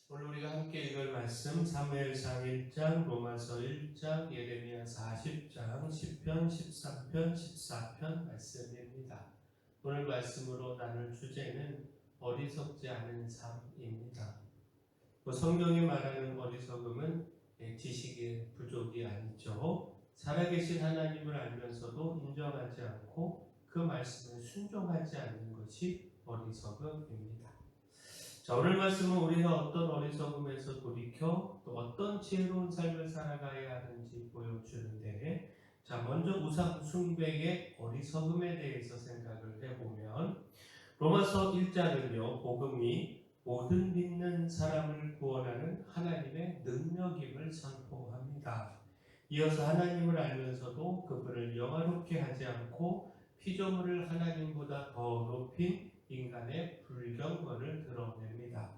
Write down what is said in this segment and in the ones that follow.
오늘 우리가 함께 읽을 말씀 사무엘상 1장, 로마서 1장, 예레미야 40장, 시편 13편, 14편 말씀입니다. 오늘 말씀으로 나눌 주제는 어리석지 않은 삶입니다. 성경이 말하는 어리석음은 지식의 부족이 아니죠. 살아계신 하나님을 알면서도 인정하지 않고 그 말씀에 순종하지 않는 것이 어리석음입니다. 자, 오늘 말씀은 우리가 어떤 어리석음에서 돌이켜 또 어떤 지혜로운 삶을 살아가야 하는지 보여주는데, 자, 먼저 우상 숭배의 어리석음에 대해서 생각을 해보면 로마서 1장은요, 복음이 모든 믿는 사람을 구원하는 하나님의 능력임을 선포합니다. 이어서 하나님을 알면서도 그분을 영화롭게 하지 않고 피조물을 하나님보다 더 높인 인간의 불경건을 드러냅니다.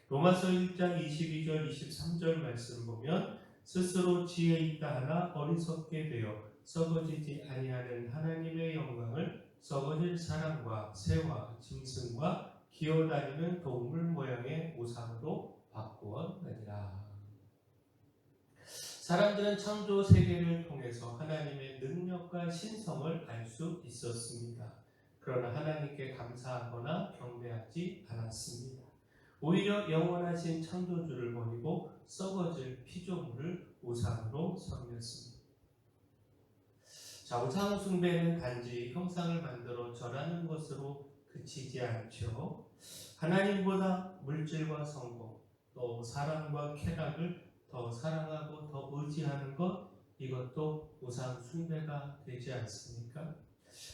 로마서 1장 22절 23절 말씀 보면 스스로 지혜 있다 하나 어리석게 되어 썩어지지 아니하는 하나님의 영광을 썩어질 사람과 새와 짐승과 기어다니는 동물 모양의 우상으로 바꾸었느니라. 사람들은 창조 세계를 통해서 하나님의 능력과 신성을 알 수 있었습니다. 그러나 하나님께 감사하거나 경배하지 않았습니다. 오히려 영원하신 창조주를 버리고 썩어질 피조물을 우상으로 섬겼습니다. 자, 우상 숭배는 단지 형상을 만들어 절하는 것으로 그치지 않죠. 하나님보다 물질과 성공, 또 사랑과 쾌락을 더 사랑하고 더 의지하는 것, 이것도 우상 숭배가 되지 않습니까?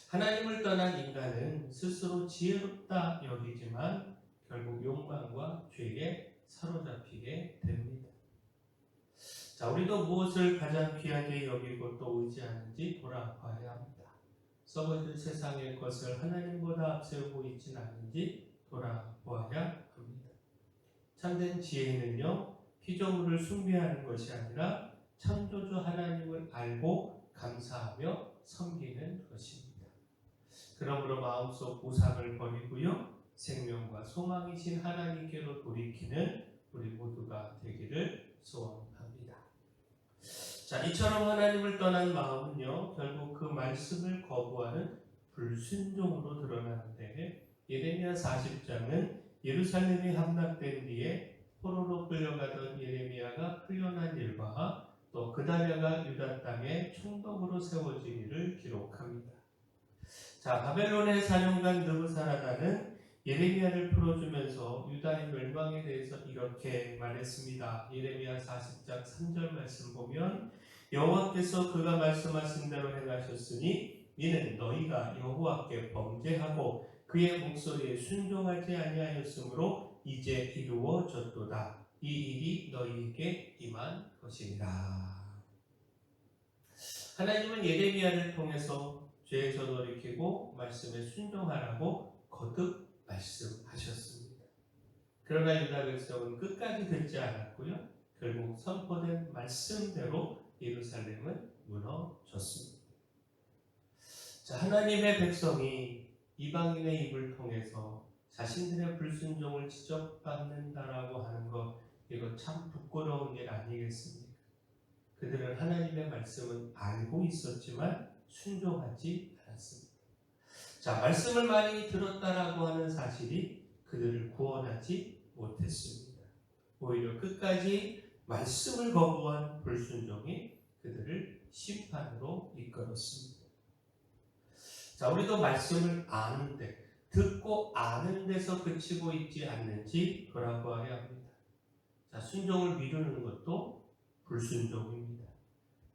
하나님을 떠난 인간은 스스로 지혜롭다 여기지만 결국 욕망과 죄에 사로잡히게 됩니다. 자, 우리도 무엇을 가장 귀하게 여기고 또 의지하는지 돌아봐야 합니다. 썩어질 세상의 것을 하나님보다 앞세우고 있지는 않은지 돌아보아야 합니다. 참된 지혜는요, 피조물을 숭배하는 것이 아니라 창조주 하나님을 알고 감사하며 섬기는 것입니다. 그러므로 마음속 우상을 버리고요, 생명과 소망이신 하나님께로 돌이키는 우리 모두가 되기를 소원합니다. 자, 이처럼 하나님을 떠난 마음은요, 결국 그 말씀을 거부하는 불순종으로 드러나는데, 예레미야 40장은 예루살렘이 함락된 뒤에 포로로 끌려가던 예레미야가 풀려난 일과 또 그다랴가 유다 땅에 총독으로 세워진 일을 기록합니다. 자, 바벨론의 사령관 느부사라다는 예레미야를 풀어주면서 유다의 멸망에 대해서 이렇게 말했습니다. 예레미야 40장 3절 말씀 보면 여호와께서 그가 말씀하신 대로 행하셨으니 이는 너희가 여호와께 범죄하고 그의 목소리에 순종하지 아니하였으므로 이제 이루어졌도다. 이 일이 너희에게 임한 것이니라. 하나님은 예레미야를 통해서 죄에서 돌이키고 말씀에 순종하라고 거듭 말씀하셨습니다. 그러나 유다 백성은 끝까지 듣지 않았고요, 결국 선포된 말씀대로 예루살렘은 무너졌습니다. 자, 하나님의 백성이 이방인의 입을 통해서 자신들의 불순종을 지적받는다라고 하는 것, 이거 참 부끄러운 일 아니겠습니까? 그들은 하나님의 말씀은 알고 있었지만 순종하지 않았습니다. 자, 말씀을 많이 들었다라고 하는 사실이 그들을 구원하지 못했습니다. 오히려 끝까지 말씀을 거부한 불순종이 그들을 심판으로 이끌었습니다. 자, 우리도 말씀을 아는데, 듣고 아는 데서 그치고 있지 않는지 돌아보아야 합니다. 자, 순종을 미루는 것도 불순종입니다.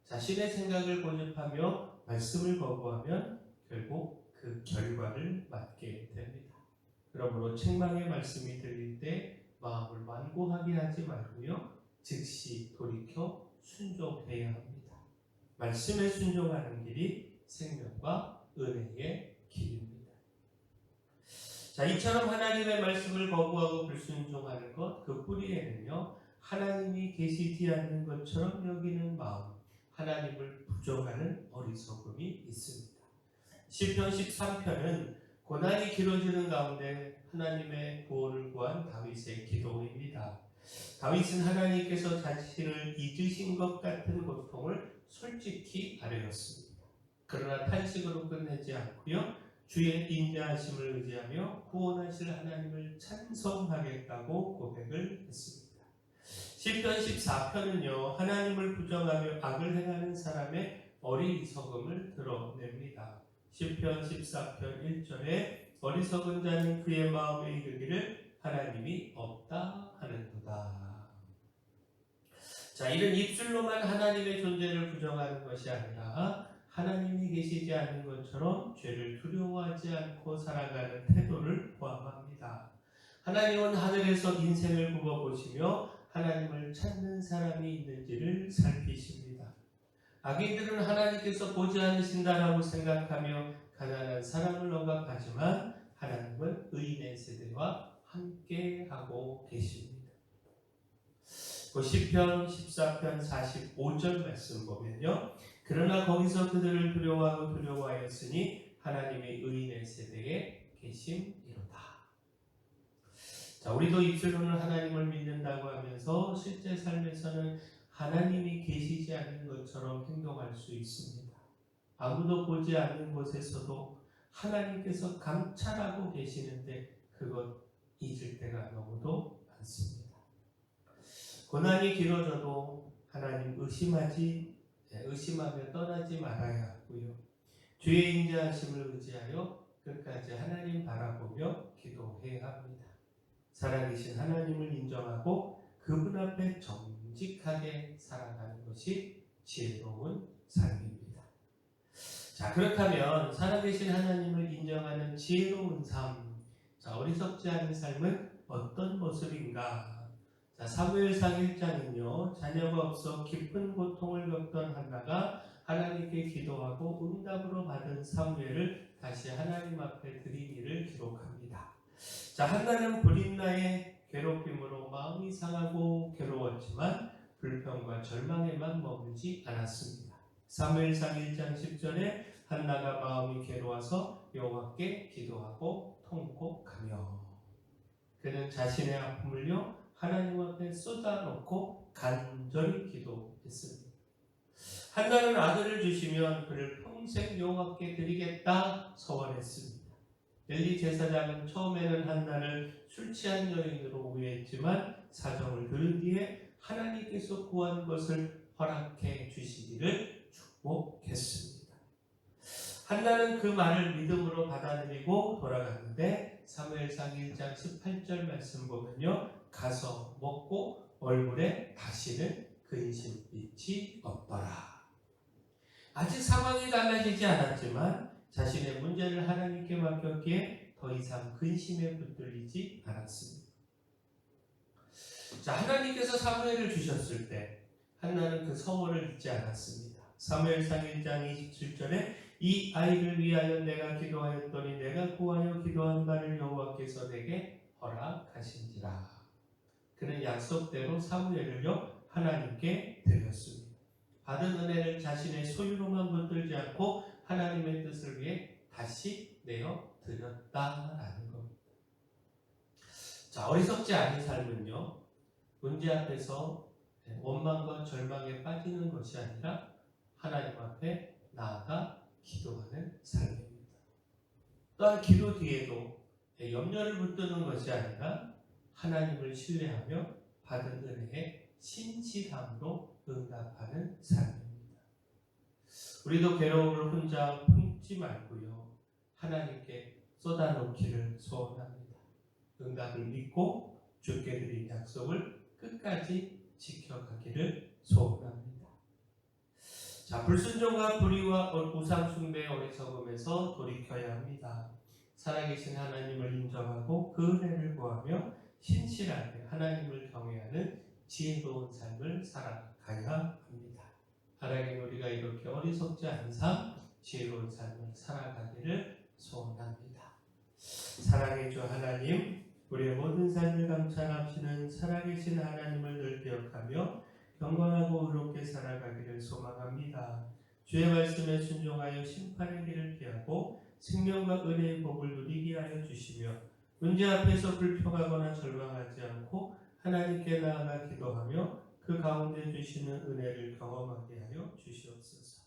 자신의 생각을 고집하며 말씀을 거부하면 결국 그 결과를 맞게 됩니다. 그러므로 책망의 말씀이 들릴 때 마음을 완고하게 하지 말고요, 즉시 돌이켜 순종해야 합니다. 말씀에 순종하는 길이 생명과 은혜의 길입니다. 자, 이처럼 하나님의 말씀을 거부하고 불순종하는 것, 그 뿌리에는요, 하나님이 계시지 않는 것처럼 여기는 마음, 하나님을 부정하는 어리석음이 있습니다. 시편 13편은 고난이 길어지는 가운데 하나님의 구원을 구한 다윗의 기도입니다. 다윗은 하나님께서 자신을 잊으신 것 같은 고통을 솔직히 아뢰었습니다. 그러나 탄식으로 끝내지 않고요, 주의 인자하심을 의지하며 구원하실 하나님을 찬송하겠다고 고백을 했습니다. 시편 14편은요, 하나님을 부정하며 악을 행하는 사람의 어리석음을 드러냅니다. 시편 14편 1절에 어리석은 자는 그의 마음에 이르기를 하나님이 없다 하는도다. 자, 이런 입술로만 하나님의 존재를 부정하는 것이 아니라 하나님이 계시지 않는 것처럼 죄를 두려워하지 않고 살아가는 태도를 포함합니다. 하나님은 하늘에서 인생을 굽어보시며 하나님을 찾는 사람이 있는지를 살피십니다. 악인들은 하나님께서 보지 않으신다라고 생각하며 가난한 사람을 억압하지만 하나님은 의인의 세대와 함께하고 계십니다. 시편 14편 45절 말씀 보면요, 그러나 거기서 그들을 두려워하고 두려워하였으니 하나님의 의인의 세대에 계심이로다. 자, 우리도 입술로는 하나님을 믿는다고 하면서 실제 삶에서는 하나님이 계시지 않는 것처럼 행동할 수 있습니다. 아무도 보지 않는 곳에서도 하나님께서 감찰하고 계시는데 그것 잊을 때가 너무도 많습니다. 고난이 길어져도 하나님 의심하며 떠나지 말아야 하고요, 주의 인자하심을 의지하여 끝까지 하나님 바라보며 기도해야 합니다. 살아계신 하나님을 인정하고 그분 앞에 정직하게 살아가는 것이 지혜로운 삶입니다. 자, 그렇다면 살아계신 하나님을 인정하는 지혜로운 삶, 자, 어리석지 않은 삶은 어떤 모습인가? 자, 사무엘상 1장은요, 자녀가 없어 깊은 고통을 겪던 한나가 하나님께 기도하고 응답으로 받은 사무엘을 다시 하나님 앞에 드리기를 기록합니다. 자, 한나는 브림나의 괴롭힘으로 마음이 상하고 괴로웠지만 불평과 절망에만 머물지 않았습니다. 사무엘상 1장 10절에 한나가 마음이 괴로워서 여호와께 기도하고 통곡하며, 그는 자신의 아픔을요 하나님 앞에 쏟아놓고 간절히 기도했습니다. 한나는 아들을 주시면 그를 평생 여호와께 드리겠다 서원했습니다. 엘리 제사장은 처음에는 한나를 술 취한 여인으로 오해했지만 사정을 들은 뒤에 하나님께서 구한 것을 허락해 주시기를 축복했습니다. 한나는 그 말을 믿음으로 받아들이고 돌아갔는데 사무엘상 1장 18절 말씀 보면요, 가서 먹고 얼굴에 다시는 근심빛이 없더라. 아직 상황이 달라지지 않았지만 자신의 문제를 하나님께 맡겼기에 더 이상 근심에 붙들리지 않았습니다. 자, 하나님께서 사무엘을 주셨을 때 한나는 그 서원을 잊지 않았습니다. 사무엘상 1장 27절에 이 아이를 위하여 내가 기도하였더니 내가 구하여 기도한 바를 여호와께서 내게 허락하신지라. 그는 약속대로 사무엘을요 하나님께 드렸습니다. 받은 은혜를 자신의 소유로만 붙들지 않고 하나님의 뜻을 위해 다시 내어 드렸다라는 겁니다. 자, 어리석지 않은 삶은요, 문제 앞에서 원망과 절망에 빠지는 것이 아니라 하나님 앞에 나아가 기도하는 삶입니다. 또한 기도 뒤에도 염려를 붙드는 것이 아니라 하나님을 신뢰하며 받은 은혜에 신실함으로 응답하는 삶입니다. 우리도 괴로움을 혼자 품지 말고요, 하나님께 쏟아놓기를 소원합니다. 응답을 믿고 주께 드린 약속을 끝까지 지켜가기를 소원합니다. 자, 불순종과 불의와 우상 숭배의 어리석음에서 돌이켜야 합니다. 살아계신 하나님을 인정하고 그 은혜를 구하며 신실하게 하나님을 경외하는 지혜로운 삶을 살아가야 합니다. 하나님, 우리가 이렇게 어리석지 않은 삶, 지혜로운 삶을 살아가기를 소원합니다. 사랑의 주 하나님, 우리의 모든 삶을 감찰하시는 살아계신 하나님을 늘 기억하며 경건하고 의롭게 살아가기를 소망합니다. 주의 말씀에 순종하여 심판의 길을 피하고 생명과 은혜의 복을 누리게 하여 주시며 문제 앞에서 불평하거나 절망하지 않고 하나님께 나아가 기도하며 그 가운데 주시는 은혜를 경험하게 하여 주시옵소서.